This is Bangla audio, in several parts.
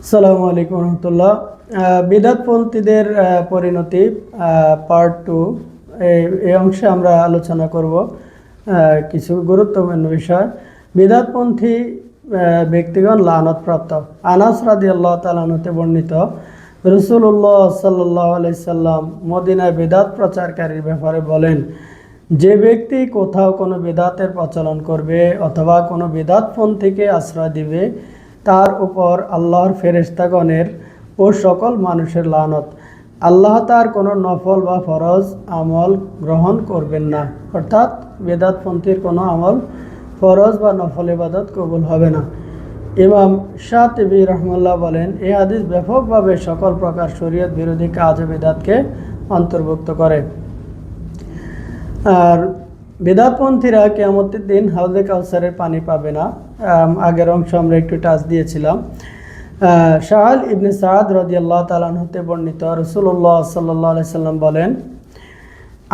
আসসালামু আলাইকুম রহমতুল্লাহ। বিদআতপন্থীদের পরিণতি পার্ট 2। এই অংশে আমরা আলোচনা করব কিছু গুরুত্বপূর্ণ বিষয়। বিদআতপন্থী ব্যক্তিগণ লানত-প্রাপ্ত। আনাস রাদিয়াল্লাহু তাআলা হতে বর্ণিত, রাসূলুল্লাহ সাল্লাল্লাহু আলাইহি সাল্লাম মদিনায় বিদআত প্রচারকারীর ব্যাপারে বলেন, যে ব্যক্তি কোথাও কোনো বিদআতের প্রচলন করবে অথবা কোনো বিদআতপন্থীকে আশ্রয় দিবে, তার উপর আল্লাহর ফেরেশতাগণের ও সকল মানুষের লানত। আল্লাহ তার কোনো নফল বা ফরজ আমল গ্রহণ করবেন না, অর্থাৎ বেদাতপন্থীর কোনো আমল, ফরজ বা নফল ইবাদত কবুল হবে না। ইমাম শাতিবী রহমাল্লাহ বলেন, এই হাদিস ব্যাপকভাবে সকল প্রকার শরীয়ত বিরোধী কাজ ও বিদআতকে অন্তর্ভুক্ত করে। আর বেদাতপন্থীরা কিয়ামতের দিন হাউজে কাউসারের পানি পাবে না। আগের অংশ আমরা একটু টাচ দিয়েছিলাম। সাহাল ইবনে সাদ রাদিয়াল্লাহু তাআলা হতে বর্ণিত, রাসূলুল্লাহ সাল্লাল্লাহু আলাইহি সাল্লাম বলেন,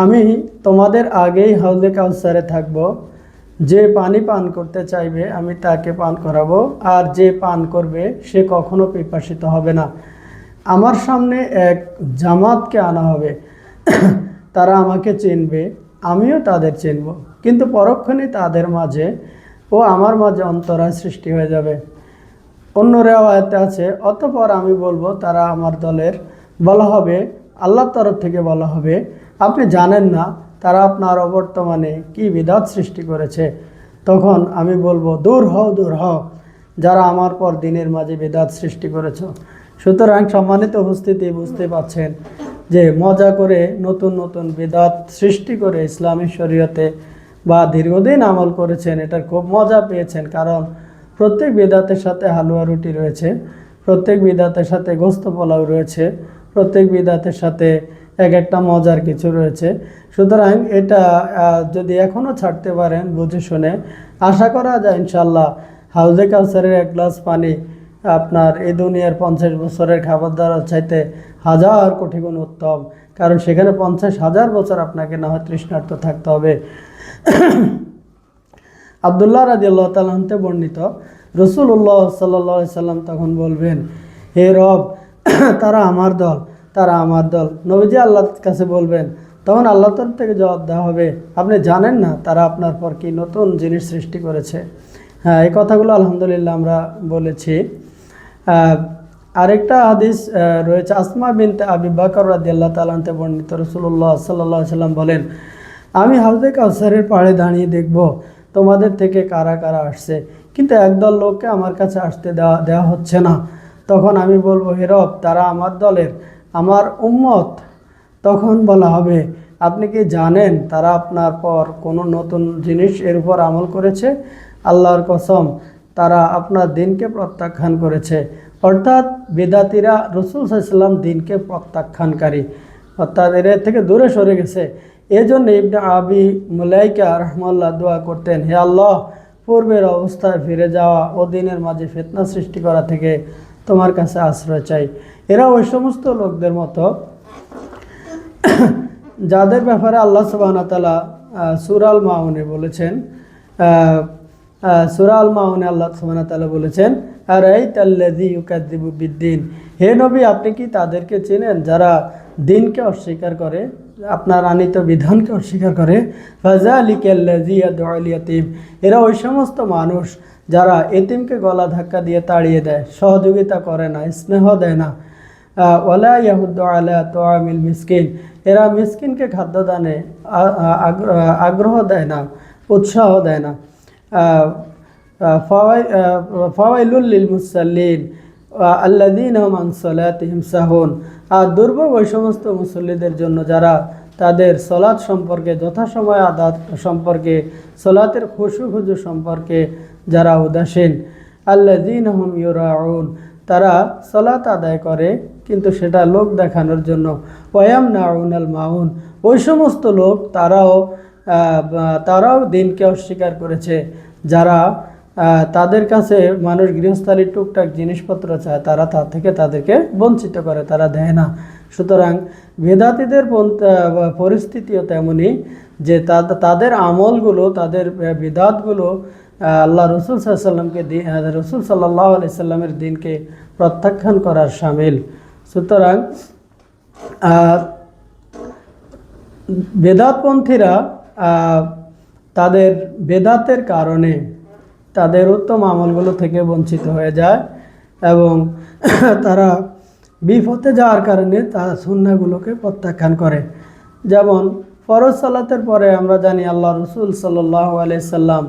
আমি তোমাদের আগেই হাউজে কাউসারে থাকব। যে পানি পান করতে চাইবে আমি তাকে পান করাবো, আর যে পান করবে সে কখনো পিপাসিত হবে না। আমার সামনে এক জামাতকে আনা হবে, তারা আমাকে চিনবে, আমিও তাদের চিনব, কিন্তু পরক্ষণে তাদের মাঝে ও আমার মাঝে অন্তরায় সৃষ্টি হয়ে যাবে। অন্য রেওয়ায়েতে আছে, অতঃপর আমি বলবো তারা আমার দলের। বলা হবে, আল্লাহর তরফ থেকে বলা হবে, আপনি জানেন না তারা আপনার অবর্তমানে কি বিদআত সৃষ্টি করেছে। তখন আমি বলবো, দূর হও, দূর হও, যারা আমার পর দিনের মাঝে বিদআত সৃষ্টি করেছ। সুতরাং সম্মানিত উপস্থিতি, বুঝতে পাচ্ছেন যে মজা করে নতুন নতুন বিদআত সৃষ্টি করে ইসলামী শরীয়তে বা দীর্ঘদিন আমল করেছেন, এটার খুব মজা পেয়েছেন। কারণ প্রত্যেক বিদআতের সাথে হালুয়া রুটি রয়েছে, প্রত্যেক বিদআতের সাথে গোস্ত পোলাও রয়েছে, প্রত্যেক বিদআতের সাথে এক একটা মজার কিছু রয়েছে। সুতরাং এটা যদি এখনও ছাড়তে পারেন বুঝে শুনে, আশা করা যায় ইনশাল্লাহ হাউজে কাউসারের এক গ্লাস পানি আপনার এই দুনিয়ার 50 বছরের খাবার দাবার চাইতে 1000 কোটি গুণ উত্তম। কারণ সেখানে 50,000 বছর আপনাকে না হয় তৃষ্ণার্ত থাকতে হবে। আব্দুল্লাহ রাদিয়াল্লাহু তাআলা হতে বর্ণিত, রাসূলুল্লাহ সাল্লাল্লাহু আলাইহি সাল্লাম তখন বলবেন, হে রব, তারা আমার দল, তারা আমার দল। নবীজি আল্লাহর কাছে বলবেন, তখন আল্লাহর তরফ থেকে জবাব দেওয়া হবে, আপনি জানেন না তারা আপনার পর কি নতুন জিনিস সৃষ্টি করেছে। হ্যাঁ, এই কথাগুলো আলহামদুলিল্লাহ আমরা বলেছি। আরেকটা হাদিস রয়েছে, আসমা বিনতে আবি বকর রাদিয়াল্লাহু তাআলা হতে বর্ণিত, রাসূলুল্লাহ সাল্লাল্লাহু আলাইহি সাল্লাম বলেন, আমি হাউজে কাউসারের পাড়ে দাঁড়িয়ে দেখব তোমাদের থেকে কারা কারা আসছে, কিন্তু একদল লোককে আমার কাছে আসতে দেওয়া হচ্ছে না। তখন আমি বলবো, হে রব, তারা আমার দলের, আমার উম্মত। তখন বলা হবে, আপনি কি জানেন তারা আপনার পর কোনো নতুন জিনিস এর উপর আমল করেছে? আল্লাহর কসম, তারা আপনার দিনকে প্রত্যাখ্যান করেছে। অর্থাৎ বিদআতীরা রাসূল সাল্লাল্লাহু আলাইহি ওয়াসাল্লাম দিনকে প্রত্যাখ্যানকারী, অর্থাৎ এর থেকে দূরে সরে গেছে। এজন্য ইবনে আবি মুলাইকা রাহমাহুল্লাহ দোয়া করতেন, হে আল্লাহ, পূর্বের অবস্থায় ফিরে যাওয়া ও দিনের মাঝে ফিতনা সৃষ্টি করা থেকে তোমার কাছে আশ্রয় চাই। এরা ওই সমস্ত লোকদের মতো যাদের ব্যাপারে আল্লাহ সুবহানাহু ওয়া তাআলা সূরা আল মাউনে বলেছেন, সূরা আল মাউনে আল্লাহ সুবহানাহু ওয়া তাআলা বলেছেন, আরাইতাল্লাযী ইউকাযযিবু বিদ্দীন, হে নবী, আপনি কি তাদেরকে চেনেন যারা দিনকে অস্বীকার করে, আপনার আনিত বিধানকে অস্বীকার করে? ফাযালিকাল্লাযী ইয়াদউল ইয়াতীম, এরা ওই সমস্ত মানুষ যারা এতিমকে গলা ধাক্কা দিয়ে তাড়িয়ে দেয়, সহযোগিতা করে না, স্নেহ দেয় না। ওয়ালা ইয়াহুদ্দু আলা তুআমিল মিসকিন, এরা মিসকিনকে খাদ্যদানে আগ্রহ দেয় না, উৎসাহ দেয় না। ফাওয়াইলুল লিল মুসাল্লিন আল্লাযীনা হুম আন সালাতিহিম সাহুন, আর দুর্ভোগ ওই সমস্ত মুসল্লিদের জন্য যারা তাদের সলাৎ সম্পর্কে, যথাসময় আদাত সম্পর্কে, সলাতের খুশু সম্পর্কে যারা উদাসীন। আল্লাযীনা হুম ইউরাউন, তারা সলাত আদায় করে কিন্তু সেটা লোক দেখানোর জন্য। ওয়ায়ামনাউনাল মাউন, ওই সমস্ত লোক তারাও দিনকে অস্বীকার করেছে, যারা তাদের কাছে মানুষ গৃহস্থালির টুকটাক জিনিসপত্র চায়, তারা তা থেকে তাদেরকে বঞ্চিত করে, তারা দেয় না। সুতরাং বেদাতীদের পরিস্থিতিও তেমনই, যে তাদের আমলগুলো, তাদের বিদআতগুলো আল্লাহ রসুল সাল্লামকে রসুল সাল্লাহ আলি সাল্লামের দিনকে প্রত্যাখ্যান করার শামিল। সুতরাং বেদাতপন্থীরা তাদের বেদাতের কারণে তাদের উত্তম আমলগুলো থেকে বঞ্চিত হয়ে যায় এবং তারা বিপথে যাওয়ার কারণে তারা সুন্নাহগুলোকে প্রত্যাখ্যান করে। যেমন ফরজ সালাতের পরে আমরা জানি আল্লাহ রসুল সাল্লাল্লাহু আলাইহি সাল্লাম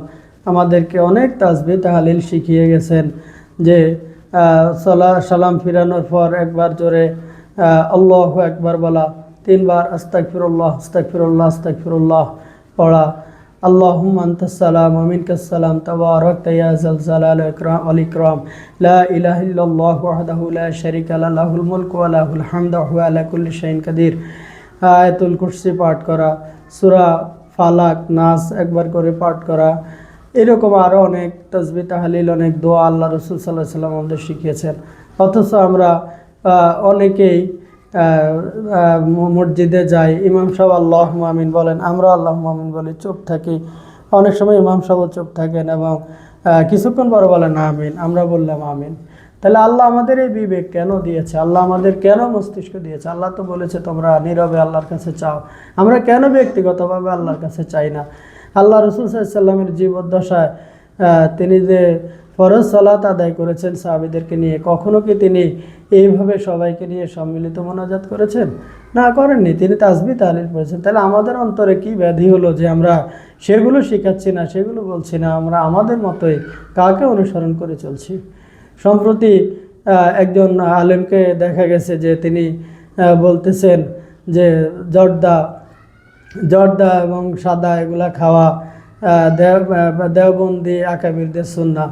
আমাদেরকে অনেক তাসবিহ তাহলিল শিখিয়ে গেছেন যে সালাম ফিরানোর পর একবার জোরে আল্লাহু আকবার বলা, 3 বার আস্তাগফিরুল্লাহ আস্তাগফিরুল্লাহ আস্তাগফিরুল্লাহ পড়া, আল্লাহুম্মা আনতাস সালাম ওয়া মিনকাস সালাম তাবারাকতা ইয়া যাল জালালি ওয়াল ইকরাম লা ইলাহা ইল্লাল্লাহু ওয়াহদাহু লা শারীকা লাহু লাহুল মুলকু ওয়া লাহুল হামদু ওয়া হুয়া আলা কুল্লি শাইইন কাদির। আয়াতুল কুরসি পাঠ করা, সূরা ফালাক নাস একবার করে পাঠ করা, এরকম আরও অনেক তাসবিহ তাহলিল অনেক দোয়া আল্লাহ রসুল সাল্লাল্লাহু আলাইহি সাল্লাম আমাদের শিখিয়েছেন। অথচ আমরা অনেকেই মসজিদে যাই, ইমাম সাহেব আল্লাহুম্মা আমিন বলেন, আমরা আল্লাহুম্মা আমিন বলি, চুপ থাকি। অনেক সময় ইমাম সাহেবও চুপ থাকেন এবং কিছুক্ষণ পরে বলেন আমিন, আমরা বললাম আমিন। তাহলে আল্লাহ আমাদের এই বিবেক কেন দিয়েছে? আল্লাহ আমাদের কেন মস্তিষ্ক দিয়েছে? আল্লাহ তো বলেছে তোমরা নীরবে আল্লাহর কাছে চাও। আমরা কেন ব্যক্তিগতভাবে আল্লাহর কাছে চাই না? আল্লাহ রসুল সাল্লাল্লাহু আলাইহি সাল্লামের জীবদ্দশায় তিনি যে ফরজ সালাত আদায় করেছেন সাহাবীদেরকে নিয়ে, কখনো কি তিনি এইভাবে সবাইকে নিয়ে সম্মিলিত মোনাজাত করেছেন? না, করেননি। তিনি তাসবিহ তাহলিল করেছেন। তাহলে আমাদের অন্তরে কি ব্যাধি হলো যে আমরা সেগুলো শিখাচ্ছি না, সেগুলো বলছি না, আমরা আমাদের মতোই কাকে অনুসরণ করে চলছি? সম্প্রতি একজন আলেমকে দেখা গেছে যে তিনি বলতেছেন যে জর্দা এবং সাদা এগুলা খাওয়া দেওবন্দি আকাবিরদের সুন্নাহ।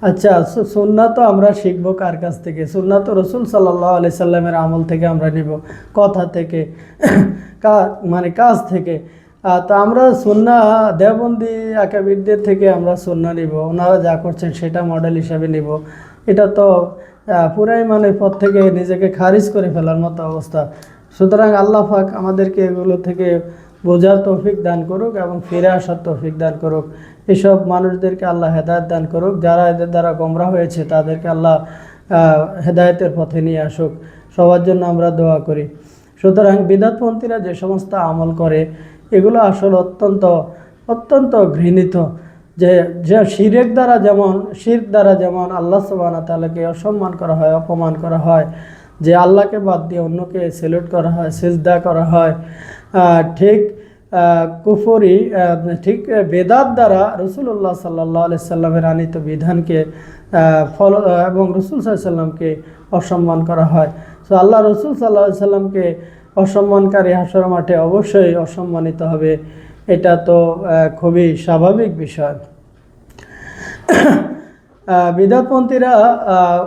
আচ্ছা, সুন্নাহ তো আমরা শিখবো কার কাছ থেকে? সুন্নাহ তো রসুল সাল্লাল্লাহু আলাইহি সাল্লামের আমল থেকে আমরা নিব, কথা থেকে, মানে কাজ থেকে। তো আমরা সুন্নাহ দেওবন্দি আকাবিরদের থেকে আমরা সুন্নাহ নিব, ওনারা যা করছেন সেটা মডেল হিসাবে নিব। এটা তো পুরাই মানে পথ থেকে নিজেকে খারিজ করে ফেলার মতো অবস্থা। সুতরাং আল্লাহ পাক আমাদেরকে এগুলো থেকে বোঝার তৌফিক দান করুক এবং ফিরে আসার তৌফিক দান করুক। এসব মানুষদেরকে আল্লাহ হেদায়েত দান করুক। যারা এদের দ্বারা গোমরাহ হয়েছে তাদেরকে আল্লাহ হেদায়েতের পথে নিয়ে আসুক। সবার জন্য আমরা দোয়া করি। সুতরাং বিদআতপন্থীরা যে সমস্ত আমল করে এগুলো আসলে অত্যন্ত ঘৃণিত। যে শিরক দ্বারা যেমন আল্লাহ সুবহানাহু ওয়া তাআলাকে অসম্মান করা হয়, অপমান করা হয়, যে আল্লাহকে বাদ দিয়ে অন্যকে সেলুট করা হয়, সিজদা করা হয়, ঠিক কুফরি ঠিক বেদাত দ্বারা রাসূলুল্লাহ সাল্লাল্লাহু আলাইহি সাল্লামের আনিত বিধানকে ফলো এবং রাসূল সাল্লাল্লাহু আলাইহি সাল্লামকে অসম্মান করা হয়। তো আল্লাহ রাসূল সাল্লাল্লাহু আলাইহি সাল্লামকে অসম্মানকারী হাসর মাঠে অবশ্যই অসম্মানিত হবে। এটা তো খুবই স্বাভাবিক বিষয়। বিদআতপন্থীরা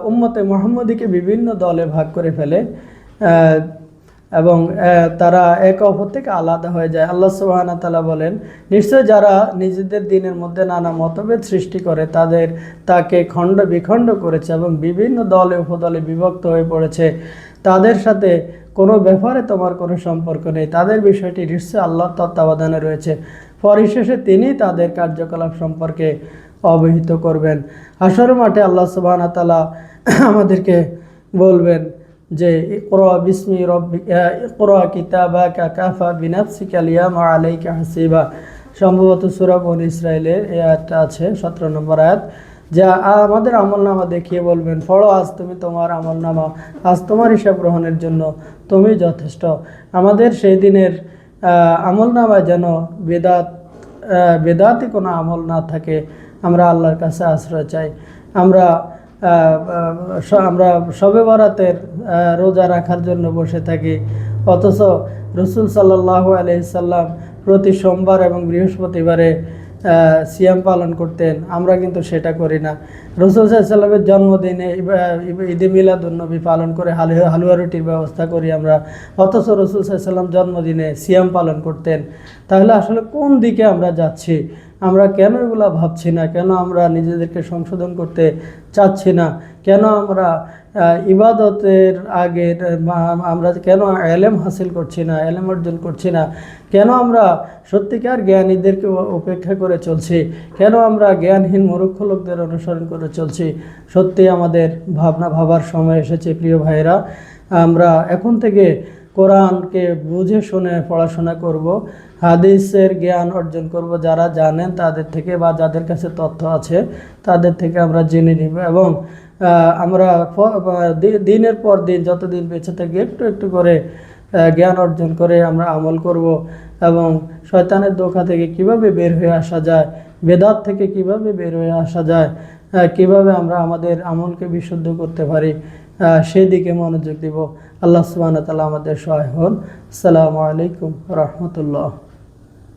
উম্মতে মুহাম্মদীকে বিভিন্ন দলে ভাগ করে ফেলে এবং তারা একে অপর থেকে আলাদা হয়ে যায়। আল্লাহ সুবহানাহু ওয়া তাআলা বলেন, নিশ্চয় যারা নিজেদের দ্বীনের মধ্যে নানা মতভেদ সৃষ্টি করে তাকে খণ্ড বিখণ্ড করেছে এবং বিভিন্ন দলে উপদলে বিভক্ত হয়ে পড়েছে। তাদের সাথে কোনো ব্যাপারে তোমার কোনো সম্পর্ক নেই। তাদের বিষয়টি নিশ্চয় আল্লাহর তত্ত্বাবধানে রয়েছে। পরিশেষে তিনি তাদের কার্যকলাপ সম্পর্কে অবহিত করবেন। হাসর মাঠে আল্লাহ সুবহানাহু ওয়া তাআলা আমাদেরকে বলবেন যে ইকরা বিসমি রাব্বিকা ইকরা কিতাবাকা কাফা বিনাফসিকা আল-ইয়াওমা আলাইকা হাসিবা। সম্ভবত সূরা বনী ইসরাঈলের এই আয়াতটা আছে, 17 নম্বর আয়াত। যা আমাদের আমলনামা দেখিয়ে বলবেন, পড়ো, আজ তুমি তোমার আমলনামা, আজ তোমার হিসাব গ্রহণের জন্য তুমি যথেষ্ট। আমাদের সেই দিনের আমলনামায় যেন বেদাতি কোনো আমল না থাকে। আমরা আল্লাহর কাছে আশ্রয় চাই। আমরা শবে বরাতের রোজা রাখার জন্য বসে থাকি, অথচ রসুল সাল্লাল্লাহু আলাইহি সাল্লাম প্রতি সোমবার এবং বৃহস্পতিবারে সিয়াম পালন করতেন। আমরা কিন্তু সেটা করি না। রসুল সাল্লাল্লাহু আলাইহি সাল্লামের জন্মদিনে ঈদে মিলাদুন্নবী পালন করে হালুয়া রুটির ব্যবস্থা করি আমরা, অথচ রসুল সাল্লাল্লাহু আলাইহি সাল্লাম জন্মদিনে সিয়াম পালন করতেন। তাহলে আসলে কোন দিকে আমরা যাচ্ছি? আমরা কেন এগুলা ভাবছি না, কেন আমরা নিজেদেরকে সংশোধন করতে চাচ্ছি না, কেন আমরা ইবাদতের আগের আমরা কেন এলেম হাসিল করছি না, এলেম অর্জন করছি না, কেন আমরা সত্যিকার জ্ঞানীদেরকে উপেক্ষা করে চলছি, কেন আমরা জ্ঞানহীন মূর্খ লোকদের অনুসরণ করে চলছি। সত্যি আমাদের ভাবার সময় এসেছে প্রিয় ভাইরা। আমরা এখন থেকে কোরআনকে বুঝে শুনে পড়াশোনা করব, হাদিসের জ্ঞান অর্জন করব, যারা জানেন তাদের থেকে বা যাদের কাছে তথ্য আছে তাদের থেকে আমরা জেনে নিব, এবং আমরা দিনের পর দিন যতদিন বেঁচে থাকি একটু একটু করে জ্ঞান অর্জন করে আমরা আমল করব, এবং শয়তানের ধোঁকা থেকে কিভাবে বের হয়ে আসা যায়, বেদাত থেকে কিভাবে বের হয়ে আসা যায়, কিভাবে আমরা আমাদের আমলকে বিশুদ্ধ করতে পারি, সেই দিকে মনোযোগ দিব। আল্লাহ সুবহানাহু ওয়া তাআলা আমাদের সহায় হন। আসসালামু আলাইকুম রাহমাতুল্লাহ।